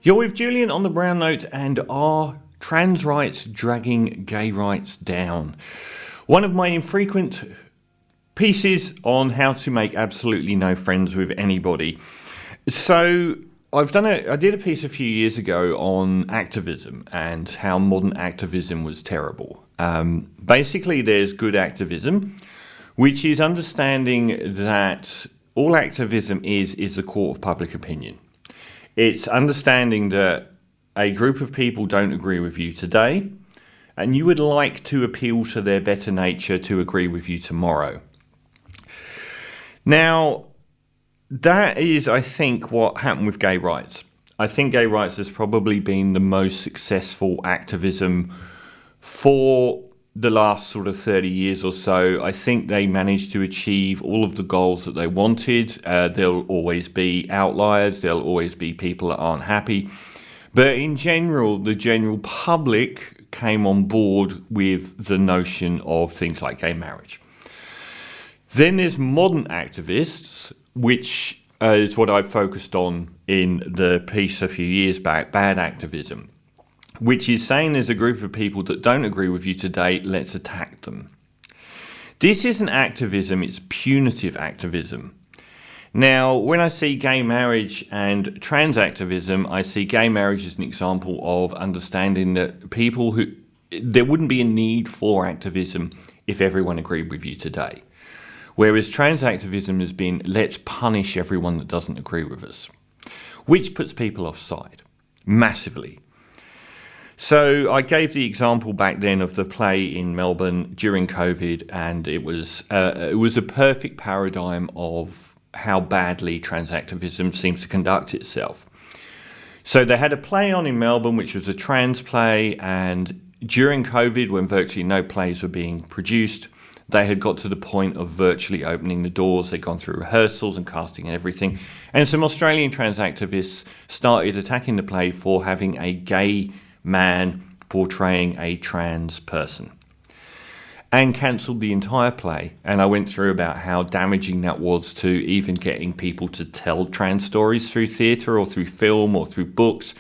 You're with Julian on the Brown Note, and are trans rights dragging gay rights down? One of my infrequent pieces on how to make absolutely no friends with anybody. So I did a piece a few years ago on activism and how modern activism was terrible. Basically, there's good activism, which is understanding that all activism is the court of public opinion. It's understanding that a group of people don't agree with you today, and you would like to appeal to their better nature to agree with you tomorrow. Now, that is, I think, what happened with gay rights. I think gay rights has probably been the most successful activism for the last sort of 30 years or so. I think they managed to achieve all of the goals that they wanted. There'll always be outliers. There'll always be people that aren't happy. But in general, the general public came on board with the notion of things like gay marriage. Then there's modern activists, which is what I focused on in the piece a few years back, bad activism, which is saying there's a group of people that don't agree with you today, let's attack them. This isn't activism, it's punitive activism. Now, when I see gay marriage and trans activism, I see gay marriage as an example of understanding that there wouldn't be a need for activism if everyone agreed with you today. Whereas trans activism has been, let's punish everyone that doesn't agree with us, which puts people offside, massively. So I gave the example back then of the play in Melbourne during COVID, and it was a perfect paradigm of how badly trans activism seems to conduct itself. So they had a play on in Melbourne, which was a trans play, and during COVID, when virtually no plays were being produced, they had got to the point of virtually opening the doors. They'd gone through rehearsals and casting and everything. And some Australian trans activists started attacking the play for having a gay man portraying a trans person, and cancelled the entire play. And I went through about how damaging that was to even getting people to tell trans stories through theatre or through film or through books,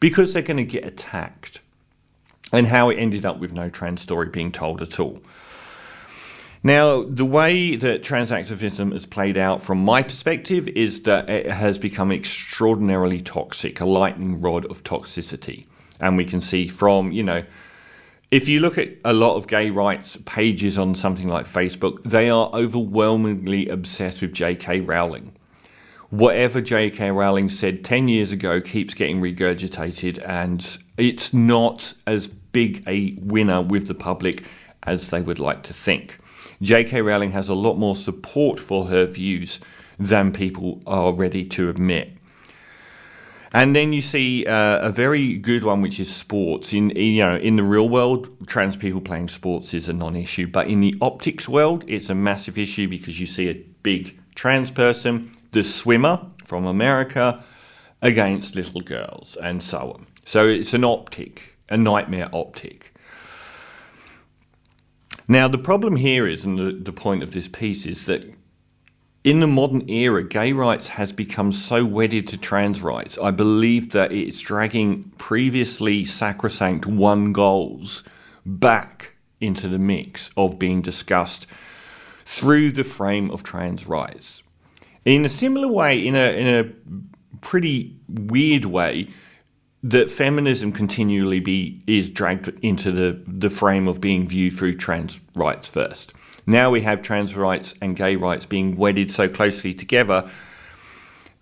because they're going to get attacked, and how it ended up with no trans story being told at all. Now, the way that trans activism has played out from my perspective is that it has become extraordinarily toxic, a lightning rod of toxicity. And we can see from, if you look at a lot of gay rights pages on something like Facebook, they are overwhelmingly obsessed with J.K. Rowling. Whatever J.K. Rowling said 10 years ago keeps getting regurgitated, and it's not as big a winner with the public as they would like to think. J.K. Rowling has a lot more support for her views than people are ready to admit. And then you see a very good one, which is sports. In the real world, trans people playing sports is a non-issue. But in the optics world, it's a massive issue, because you see a big trans person, the swimmer from America, against little girls and so on. So it's an optic, a nightmare optic. Now, the problem here is, and the point of this piece is that in the modern era, gay rights has become so wedded to trans rights. I believe that it's dragging previously sacrosanct one goals back into the mix of being discussed through the frame of trans rights. In a similar way, in a pretty weird way, that feminism continually is dragged into the frame of being viewed through trans rights first. Now we have trans rights and gay rights being wedded so closely together.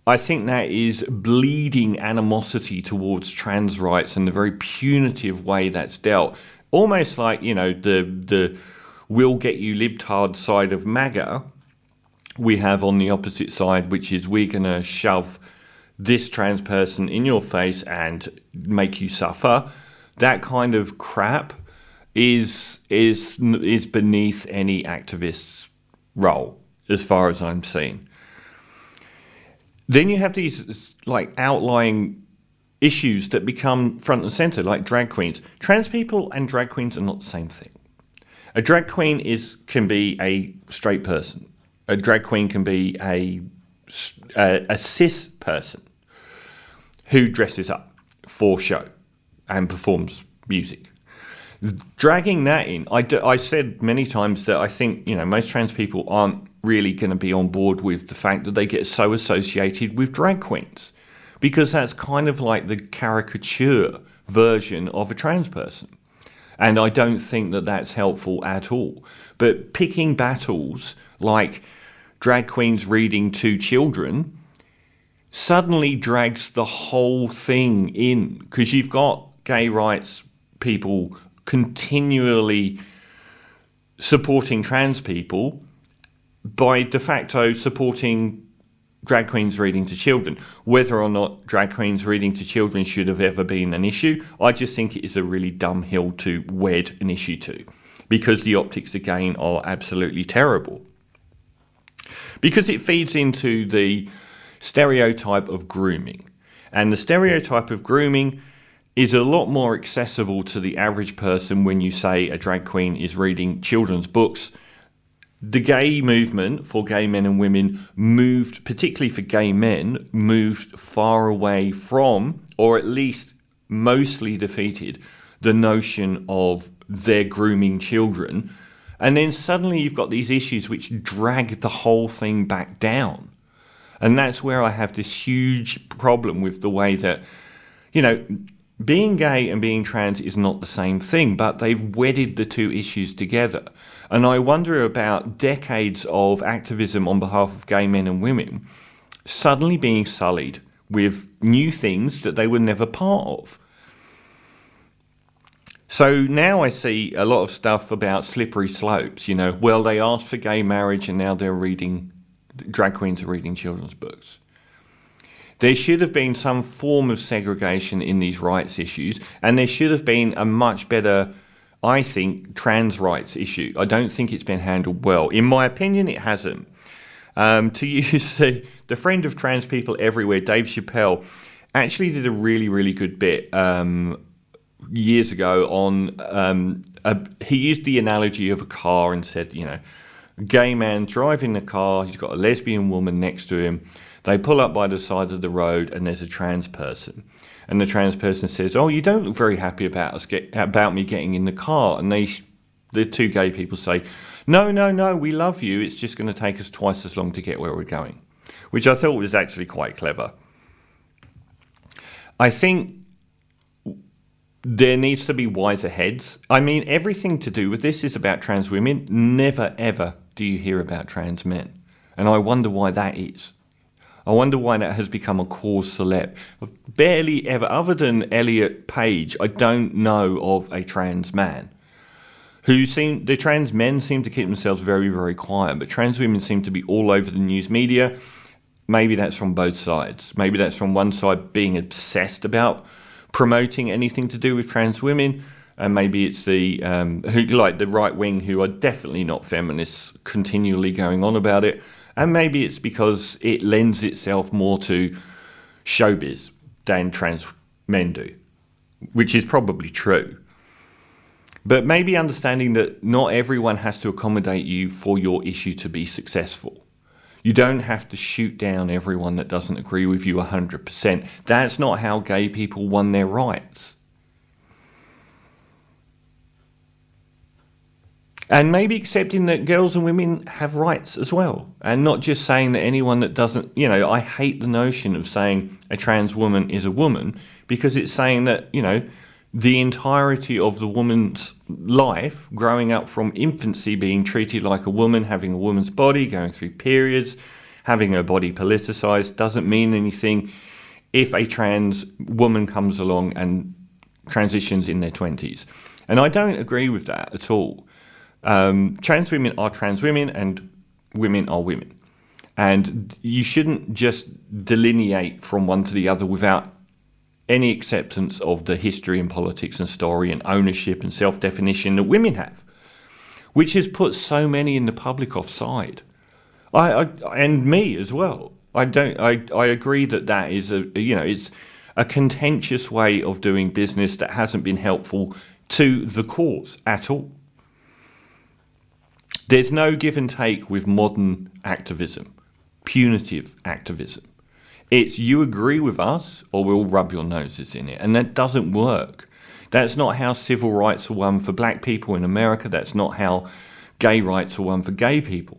I think that is bleeding animosity towards trans rights and the very punitive way that's dealt. Almost like, the we'll get you libtard side of MAGA we have on the opposite side, which is we're going to shove this trans person in your face and make you suffer. That kind of crap is beneath any activist's role, as far as I'm seeing. Then you have these outlying issues that become front and center, like drag queens. Trans people and drag queens are not the same thing. A drag queen can be a straight person. A drag queen can be a cis person who dresses up. for show and performs music. Dragging that in, I said many times that I think, most trans people aren't really going to be on board with the fact that they get so associated with drag queens, because that's kind of like the caricature version of a trans person. And I don't think that that's helpful at all. But picking battles like drag queens reading to children suddenly drags the whole thing in, because you've got gay rights people continually supporting trans people by de facto supporting drag queens reading to children. Whether or not drag queens reading to children should have ever been an issue, I just think it is a really dumb hill to wed an issue to, because the optics again are absolutely terrible. Because it feeds into the stereotype of grooming. And the stereotype of grooming is a lot more accessible to the average person when you say a drag queen is reading children's books. The gay movement for gay men and women moved, particularly for gay men, moved far away from, or at least mostly defeated, the notion of their grooming children. And then suddenly you've got these issues which drag the whole thing back down. And that's where I have this huge problem with the way that, being gay and being trans is not the same thing, but they've wedded the two issues together. And I wonder about decades of activism on behalf of gay men and women suddenly being sullied with new things that they were never part of. So now I see a lot of stuff about slippery slopes, they asked for gay marriage and now drag queens are reading children's books. There should have been some form of segregation in these rights issues, and there should have been a much better, I think, trans rights issue. I don't think it's been handled well. In my opinion, it hasn't. To use the friend of trans people everywhere, Dave Chappelle, actually did a really, really good bit years ago on, he used the analogy of a car and said, a gay man driving the car, he's got a lesbian woman next to him. They pull up by the side of the road and there's a trans person. And the trans person says, "Oh, you don't look very happy about me getting in the car." And the two gay people say, No, we love you. It's just going to take us twice as long to get where we're going." Which I thought was actually quite clever. I think there needs to be wiser heads. I mean, everything to do with this is about trans women. Never, ever do you hear about trans men. And I wonder why that is. I wonder why that has become a cause celeb. I've barely ever, other than Elliot Page, I don't know of a trans man. The trans men seem to keep themselves very, very quiet, but trans women seem to be all over the news media. Maybe that's from both sides. Maybe that's from one side being obsessed about promoting anything to do with trans women, and maybe it's the right wing, who are definitely not feminists, continually going on about it. And maybe it's because it lends itself more to showbiz than trans men do, which is probably true. But maybe understanding that not everyone has to accommodate you for your issue to be successful. You don't have to shoot down everyone that doesn't agree with you 100%. That's not how gay people won their rights. And maybe accepting that girls and women have rights as well. And not just saying that anyone that doesn't, I hate the notion of saying a trans woman is a woman, because it's saying that, the entirety of the woman's life, growing up from infancy, being treated like a woman, having a woman's body, going through periods, having her body politicized, doesn't mean anything if a trans woman comes along and transitions in their 20s. And I don't agree with that at all. Trans women are trans women and women are women. And you shouldn't just delineate from one to the other without any acceptance of the history and politics and story and ownership and self-definition that women have, which has put so many in the public offside. And me as well. I agree that is it's a contentious way of doing business that hasn't been helpful to the cause at all. There's no give and take with modern activism, punitive activism. It's you agree with us or we'll rub your noses in it. And that doesn't work. That's not how civil rights are won for black people in America. That's not how gay rights are won for gay people.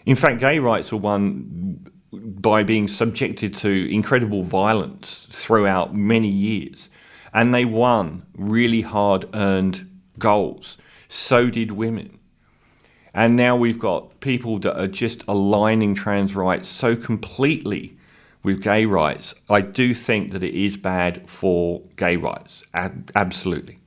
In fact, gay rights are won by being subjected to incredible violence throughout many years. And they won really hard-earned goals. So did women. And now we've got people that are just aligning trans rights so completely with gay rights. I do think that it is bad for gay rights. Absolutely.